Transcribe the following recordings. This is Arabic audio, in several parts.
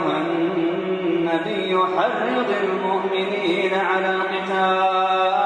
أيها النبي حرض المؤمنين على القتال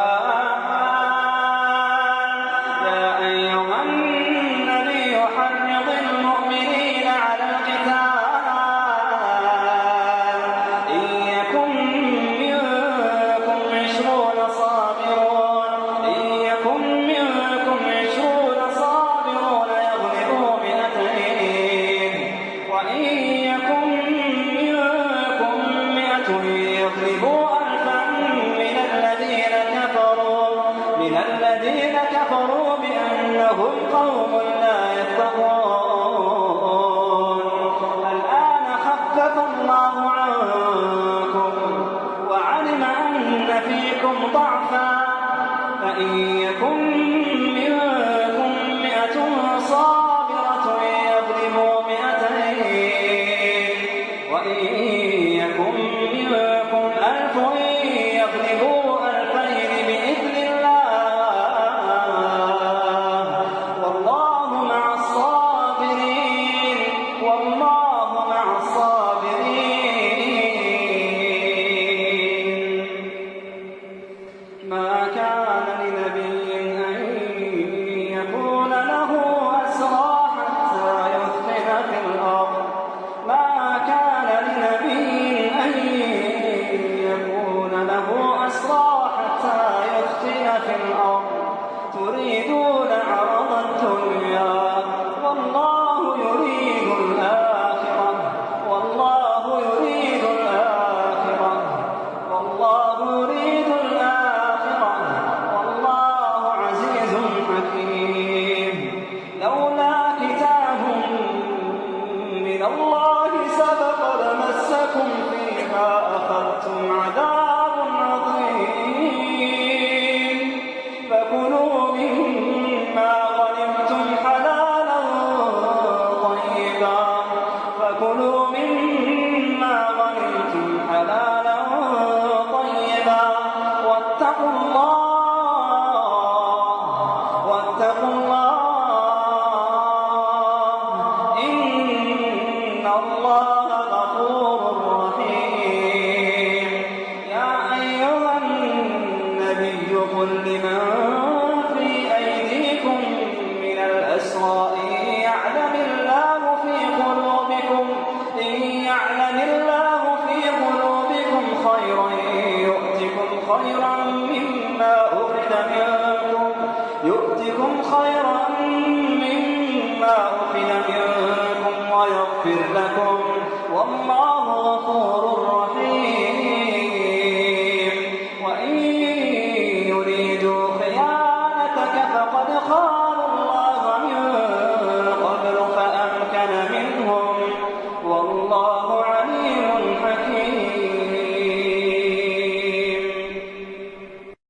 الذين كفروا بأنهم قوم لا يفقهون. الآن خفف الله عنكم وعلم أن فيكم ضعفا فإن يكن منكم 100 صابرة يغلبوا 200 وإن يكن منكم 1000 يغلبوا 2000 بإذن الله ما كان لنبي أن يكون له أسرى حتى يثخن في الأرض ما كان لنبي أن يكون له أسرى حتى يثخن في الأرض تريدون عرض الدنيا والله يريد الآخرة والله يريد الآخرة والله يريد لولا كتاب من الله سبق لمسكم فيما أخذتم عذاب عظيم فكلوا مما غنمتم حلالا طيبا واتقوا الله إن الله